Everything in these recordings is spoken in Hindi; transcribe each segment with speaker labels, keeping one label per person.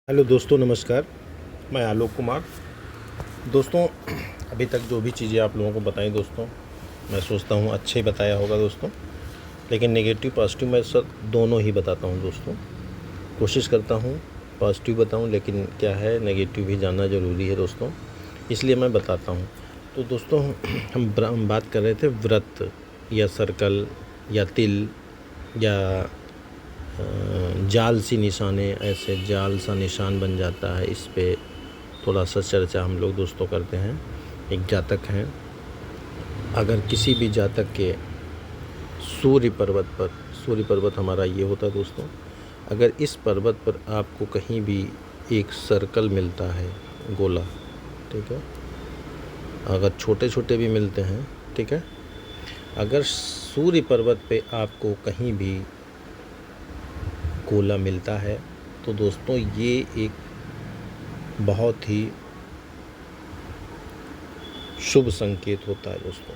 Speaker 1: हेलो दोस्तों, नमस्कार। मैं आलोक कुमार। दोस्तों, अभी तक जो भी चीज़ें आप लोगों को बताई दोस्तों, मैं सोचता हूँ अच्छे ही बताया होगा दोस्तों। लेकिन नेगेटिव पॉजिटिव मैं सब दोनों ही बताता हूँ दोस्तों। कोशिश करता हूँ पॉजिटिव बताऊँ, लेकिन क्या है, नेगेटिव भी जानना ज़रूरी है दोस्तों, इसलिए मैं बताता हूँ। तो दोस्तों, हम बात कर रहे थे व्रत या सर्कल या तिल या जाल सी निशाने, ऐसे जाल सा निशान बन जाता है। इस पे थोड़ा सा चर्चा हम लोग दोस्तों करते हैं। एक जातक हैं, अगर किसी भी जातक के सूर्य पर्वत पर, सूर्य पर्वत हमारा ये होता है दोस्तों, अगर इस पर्वत पर आपको कहीं भी एक सर्कल मिलता है, गोला, ठीक है, अगर छोटे छोटे भी मिलते हैं, ठीक है, अगर सूर्य पर्वत पे आपको कहीं भी गोला मिलता है तो दोस्तों ये एक बहुत ही शुभ संकेत होता है दोस्तों,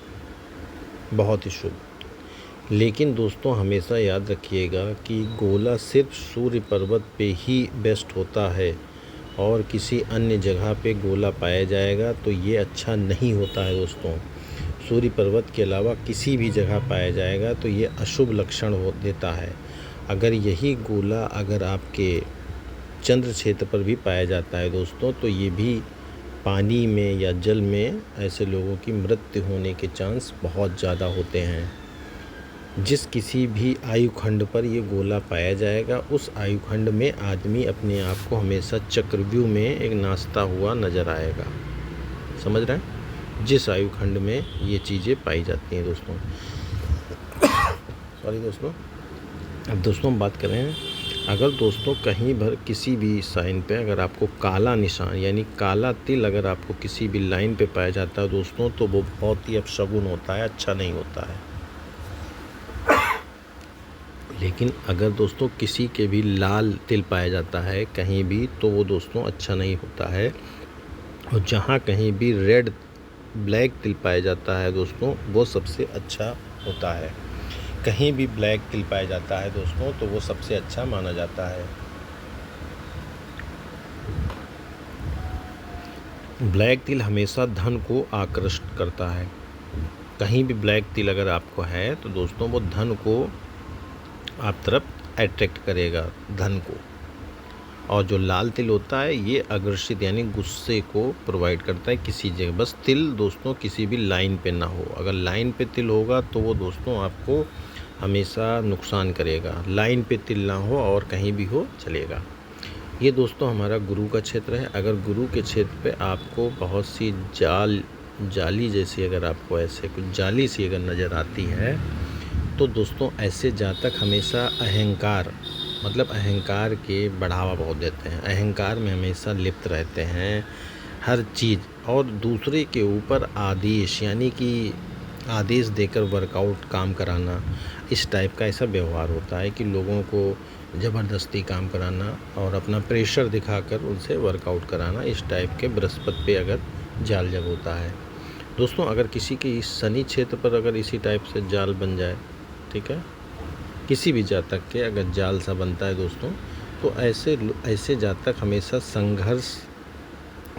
Speaker 1: बहुत ही शुभ। लेकिन दोस्तों हमेशा याद रखिएगा कि गोला सिर्फ सूर्य पर्वत पे ही बेस्ट होता है, और किसी अन्य जगह पे गोला पाया जाएगा तो ये अच्छा नहीं होता है दोस्तों। सूर्य पर्वत के अलावा किसी भी जगह पाया जाएगा तो ये अशुभ लक्षण हो देता है। अगर यही गोला अगर आपके चंद्र क्षेत्र पर भी पाया जाता है दोस्तों, तो ये भी पानी में या जल में ऐसे लोगों की मृत्यु होने के चांस बहुत ज़्यादा होते हैं। जिस किसी भी आयु खंड पर ये गोला पाया जाएगा, उस आयु खंड में आदमी अपने आप को हमेशा चक्रव्यूह में एक नाचता हुआ नज़र आएगा। समझ रहे हैं? जिस आयु खंड में ये चीज़ें पाई जाती हैं दोस्तों। सॉरी दोस्तों। अब दोस्तों हम बात करें, अगर दोस्तों कहीं भर किसी भी साइन पे अगर आपको काला निशान यानी काला तिल अगर आपको किसी भी लाइन पे पाया जाता है दोस्तों, तो वो बहुत ही अपशगुन होता है, अच्छा नहीं होता है। लेकिन अगर दोस्तों किसी के भी लाल तिल पाया जाता है कहीं भी, तो वो दोस्तों अच्छा नहीं होता है। और जहाँ कहीं भी रेड ब्लैक तिल पाया जाता है दोस्तों, वो सबसे अच्छा होता है। कहीं भी ब्लैक तिल पाया जाता है दोस्तों, तो वो सबसे अच्छा माना जाता है। ब्लैक तिल हमेशा धन को आकर्षित करता है। कहीं भी ब्लैक तिल अगर आपको है तो दोस्तों वो धन को आप तरफ अट्रैक्ट करेगा, धन को। और जो लाल तिल होता है ये आकर्षित यानी गुस्से को प्रोवाइड करता है किसी जगह। बस तिल दोस्तों किसी भी लाइन पे ना हो। अगर लाइन पे तिल होगा तो वो दोस्तों आपको हमेशा नुकसान करेगा। लाइन पे तिल ना हो और कहीं भी हो चलेगा। ये दोस्तों हमारा गुरु का क्षेत्र है। अगर गुरु के क्षेत्र पे आपको बहुत सी जाली जैसी अगर आपको ऐसे कुछ जाली सी अगर नज़र आती है, तो दोस्तों ऐसे जातक हमेशा अहंकार मतलब अहंकार के बढ़ावा बहुत देते हैं। अहंकार में हमेशा लिप्त रहते हैं हर चीज़, और दूसरे के ऊपर आदेश यानी कि आदेश देकर वर्कआउट काम कराना, इस टाइप का ऐसा व्यवहार होता है कि लोगों को ज़बरदस्ती काम कराना और अपना प्रेशर दिखाकर उनसे वर्कआउट कराना, इस टाइप के बृहस्पति पे अगर जाल जब होता है दोस्तों। अगर किसी के इस शनि क्षेत्र पर अगर इसी टाइप से जाल बन जाए, ठीक है, किसी भी जातक के अगर जाल सा बनता है दोस्तों, तो ऐसे जातक हमेशा संघर्ष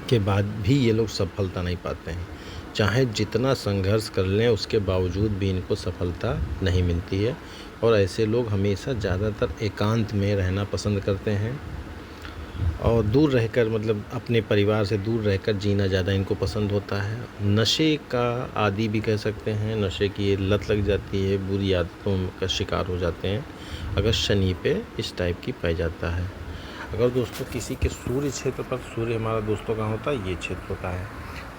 Speaker 1: के बाद भी ये लोग सफलता नहीं पाते हैं। चाहे जितना संघर्ष कर लें उसके बावजूद भी इनको सफलता नहीं मिलती है। और ऐसे लोग हमेशा ज़्यादातर एकांत में रहना पसंद करते हैं, और दूर रहकर मतलब अपने परिवार से दूर रहकर जीना ज़्यादा इनको पसंद होता है। नशे का आदी भी कह सकते हैं, नशे की ये लत लग जाती है, बुरी आदतों का शिकार हो जाते हैं अगर शनि पे इस टाइप की पाया जाता है। अगर दोस्तों किसी के सूर्य क्षेत्र पर, सूर्य हमारा दोस्तों का होता है, ये क्षेत्र होता है,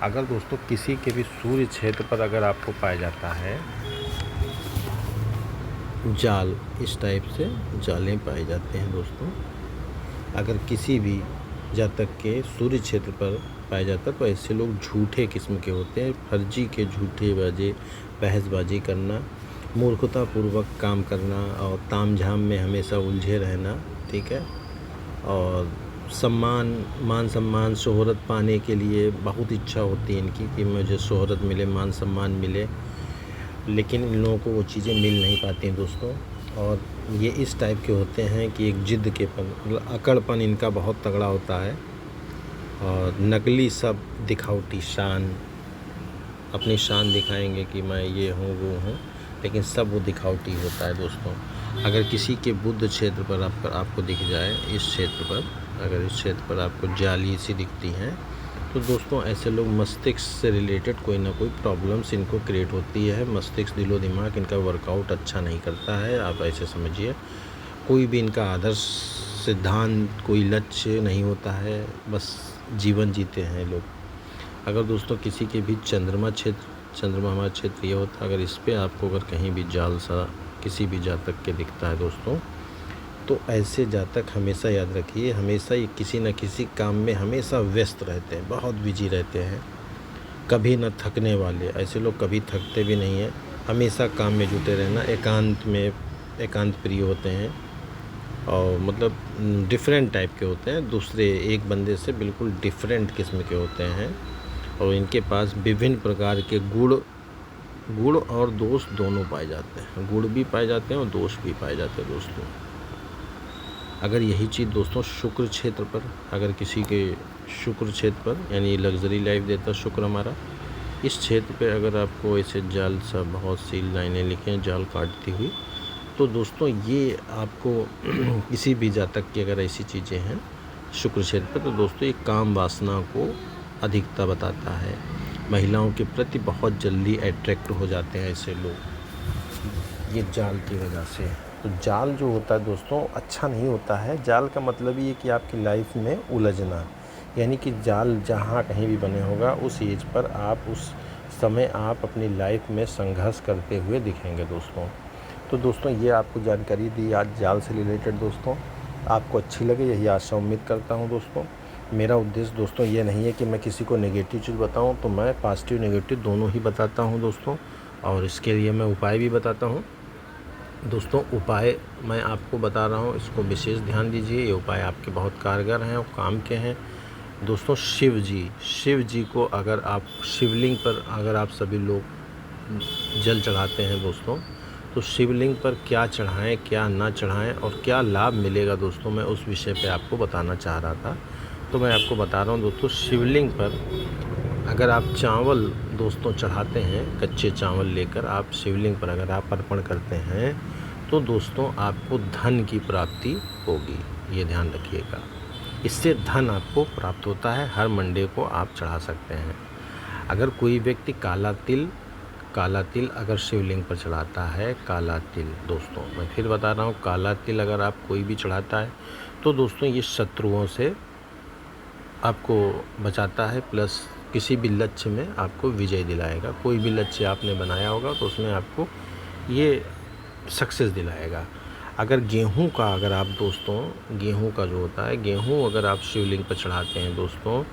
Speaker 1: अगर दोस्तों किसी के भी सूर्य क्षेत्र पर अगर आपको पाया जाता है जाल, इस टाइप से जालें पाए जाते हैं दोस्तों। अगर किसी भी जातक के सूर्य क्षेत्र पर पाया जाता है तो ऐसे लोग झूठे किस्म के होते हैं, फर्जी के झूठे बाजे बहसबाजी करना, मूर्खतापूर्वक काम करना और तामझाम में हमेशा उलझे रहना, ठीक है। और मान सम्मान शोहरत पाने के लिए बहुत इच्छा होती है इनकी कि मुझे शोहरत मिले, मान सम्मान मिले, लेकिन इन लोगों को वो चीज़ें मिल नहीं पाती हैं दोस्तों। और ये इस टाइप के होते हैं कि एक जिद के पन, मतलब अकड़पन इनका बहुत तगड़ा होता है। और नकली सब दिखावटी शान, अपनी शान दिखाएंगे कि मैं ये हूँ वो हूँ, लेकिन सब वो दिखावटी होता है दोस्तों। अगर किसी के बुद्ध क्षेत्र पर आपको दिख जाए, इस क्षेत्र पर, अगर इस क्षेत्र पर आपको जाली सी दिखती हैं, तो दोस्तों ऐसे लोग मस्तिष्क से रिलेटेड कोई ना कोई प्रॉब्लम्स इनको क्रिएट होती है। मस्तिष्क, दिलो दिमाग इनका वर्कआउट अच्छा नहीं करता है, आप ऐसे समझिए। कोई भी इनका आदर्श सिद्धांत, कोई लक्ष्य नहीं होता है, बस जीवन जीते हैं लोग। अगर दोस्तों किसी के भी चंद्रमा हमारा क्षेत्र ये होता है, अगर इस पर आपको अगर कहीं भी जाल सा किसी भी जातक के दिखता है दोस्तों, तो ऐसे जातक हमेशा याद रखिए, हमेशा ये किसी न किसी काम में हमेशा व्यस्त रहते हैं, बहुत बिजी रहते हैं, कभी न थकने वाले। ऐसे लोग कभी थकते भी नहीं हैं, हमेशा काम में जुटे रहना, एकांत प्रिय होते हैं, और मतलब डिफरेंट टाइप के होते हैं, दूसरे एक बंदे से बिल्कुल डिफरेंट किस्म के होते हैं। और इनके पास विभिन्न प्रकार के गुण और दोष दोनों पाए जाते हैं, गुण भी पाए जाते हैं और दोष भी पाए जाते हैं दोस्तों। अगर यही चीज़ दोस्तों शुक्र क्षेत्र पर, अगर किसी के शुक्र क्षेत्र पर, यानी लग्जरी लाइफ देता शुक्र हमारा, इस क्षेत्र पे अगर आपको ऐसे जाल सा बहुत सी लाइनें लिखें जाल काटती हुई, तो दोस्तों ये आपको किसी भी जातक की अगर ऐसी चीज़ें हैं शुक्र क्षेत्र पर, तो दोस्तों ये काम वासना को अधिकता बताता है। महिलाओं के प्रति बहुत जल्दी अट्रैक्ट हो जाते हैं ऐसे लोग, ये जाल की वजह से। तो जाल जो होता है दोस्तों अच्छा नहीं होता है। जाल का मतलब ये कि आपकी लाइफ में उलझना, यानी कि जाल जहाँ कहीं भी बने होगा, उस एज पर आप, उस समय आप अपनी लाइफ में संघर्ष करते हुए दिखेंगे दोस्तों। तो दोस्तों ये आपको जानकारी दी आज जाल से रिलेटेड दोस्तों, आपको अच्छी लगे यही आशा उम्मीद करता हूँ दोस्तों। मेरा उद्देश्य दोस्तों ये नहीं है कि मैं किसी को नेगेटिव चीज़ बताऊं, तो मैं पॉजिटिव नेगेटिव दोनों ही बताता हूं दोस्तों, और इसके लिए मैं उपाय भी बताता हूं दोस्तों। उपाय मैं आपको बता रहा हूं, इसको विशेष ध्यान दीजिए, ये उपाय आपके बहुत कारगर हैं और काम के हैं दोस्तों। शिव जी को अगर आप शिवलिंग पर, अगर आप सभी लोग जल चढ़ाते हैं दोस्तों, तो शिवलिंग पर क्या चढ़ाएं, क्या ना चढ़ाएं और क्या लाभ मिलेगा दोस्तों, मैं उस विषय पे आपको बताना चाह रहा था। तो मैं आपको बता रहा हूँ दोस्तों, शिवलिंग पर अगर आप चावल दोस्तों चढ़ाते हैं, कच्चे चावल लेकर आप शिवलिंग पर अगर आप अर्पण करते हैं, तो दोस्तों आपको धन की प्राप्ति होगी, ये ध्यान रखिएगा। इससे धन आपको प्राप्त होता है। हर मंडे को आप चढ़ा सकते हैं। अगर कोई व्यक्ति काला तिल अगर शिवलिंग पर चढ़ाता है, काला तिल दोस्तों, मैं फिर बता रहा हूँ, काला तिल अगर आप कोई भी चढ़ाता है, तो दोस्तों ये शत्रुओं से आपको बचाता है, प्लस किसी भी लक्ष्य में आपको विजय दिलाएगा। कोई भी लक्ष्य आपने बनाया होगा तो उसमें आपको ये सक्सेस दिलाएगा। अगर गेहूं का, अगर आप दोस्तों गेहूं का जो होता है, गेहूं अगर आप शिवलिंग पर चढ़ाते हैं दोस्तों,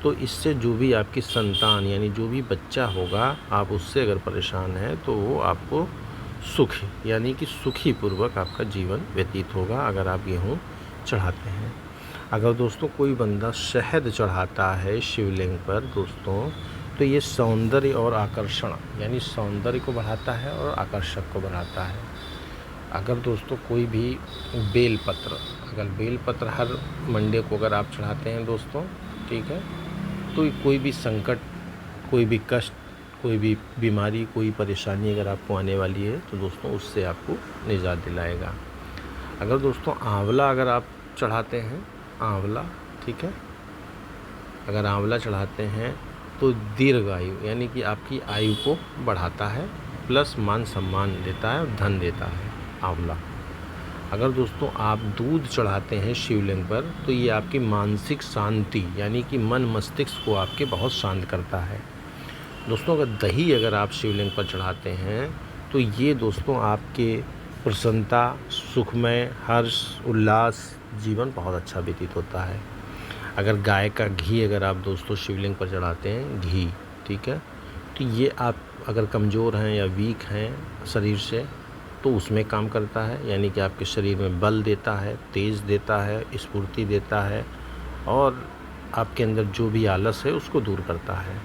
Speaker 1: तो इससे जो भी आपकी संतान, यानी जो भी बच्चा होगा, आप उससे अगर परेशान हैं तो वो आपको सुख, यानी कि सुखी पूर्वक आपका जीवन व्यतीत होगा अगर आप गेहूँ चढ़ाते हैं। अगर दोस्तों कोई बंदा शहद चढ़ाता है शिवलिंग पर दोस्तों, तो ये सौंदर्य और आकर्षण, यानी सौंदर्य को बढ़ाता है और आकर्षक को बढ़ाता है। अगर दोस्तों कोई भी बेलपत्र, अगर बेलपत्र हर मंडे को अगर आप चढ़ाते हैं दोस्तों, ठीक है, तो कोई भी संकट, कोई भी कष्ट, कोई भी बीमारी, कोई परेशानी अगर आपको आने वाली है, तो दोस्तों उससे आपको निजात दिलाएगा। अगर दोस्तों आंवला अगर आप चढ़ाते हैं, आंवला, ठीक है, अगर आंवला चढ़ाते हैं तो दीर्घ आयु, यानी कि आपकी आयु को बढ़ाता है, प्लस मान सम्मान देता है, धन देता है आंवला। अगर दोस्तों आप दूध चढ़ाते हैं शिवलिंग पर, तो ये आपकी मानसिक शांति, यानी कि मन मस्तिष्क को आपके बहुत शांत करता है दोस्तों। अगर दही अगर आप शिवलिंग पर चढ़ाते हैं, तो ये दोस्तों आपके प्रसन्नता, सुखमय, हर्ष, उल्लास, जीवन बहुत अच्छा व्यतीत होता है। अगर गाय का घी अगर आप दोस्तों शिवलिंग पर चढ़ाते हैं, घी, ठीक है, तो ये आप अगर कमज़ोर हैं या वीक हैं शरीर से, तो उसमें काम करता है, यानी कि आपके शरीर में बल देता है, तेज़ देता है, स्फूर्ति देता है, और आपके अंदर जो भी आलस है उसको दूर करता है।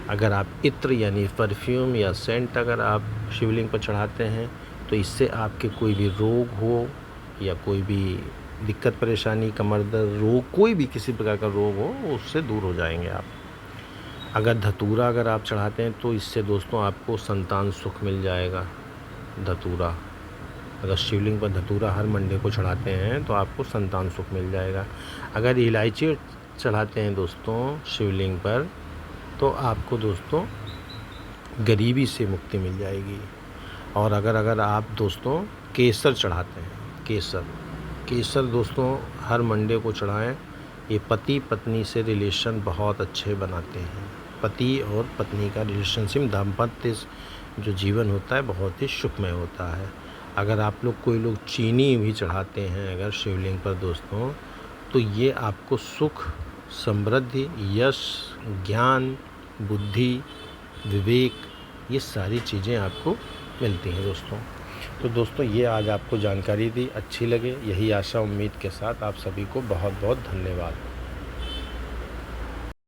Speaker 1: अगर आप इत्र यानी परफ्यूम या सेंट अगर आप शिवलिंग पर चढ़ाते हैं, तो इससे आपके कोई भी रोग हो या कोई भी दिक्कत परेशानी, कमर दर्द रोग, कोई भी किसी प्रकार का रोग हो, वो उससे दूर हो जाएंगे आप। अगर धतूरा अगर आप चढ़ाते हैं तो इससे दोस्तों आपको संतान सुख मिल जाएगा। धतूरा अगर शिवलिंग पर धतूरा हर मंडे को चढ़ाते हैं तो आपको संतान सुख मिल जाएगा। अगर इलायची चढ़ाते हैं दोस्तों शिवलिंग पर तो आपको दोस्तों गरीबी से मुक्ति मिल जाएगी। और अगर आप दोस्तों केसर चढ़ाते हैं, केसर दोस्तों हर मंडे को चढ़ाएं। ये पति पत्नी से रिलेशन बहुत अच्छे बनाते हैं। पति और पत्नी का रिलेशनशिप, दाम्पत्य जो जीवन होता है बहुत ही सुखमय होता है। अगर आप लोग कोई लोग चीनी भी चढ़ाते हैं अगर शिवलिंग पर दोस्तों, तो ये आपको सुख, समृद्धि, यश, ज्ञान, बुद्धि, विवेक, ये सारी चीज़ें आपको मिलती हैं दोस्तों। तो दोस्तों ये आज आपको जानकारी दी, अच्छी लगे, यही आशा उम्मीद के साथ आप सभी को बहुत बहुत धन्यवाद।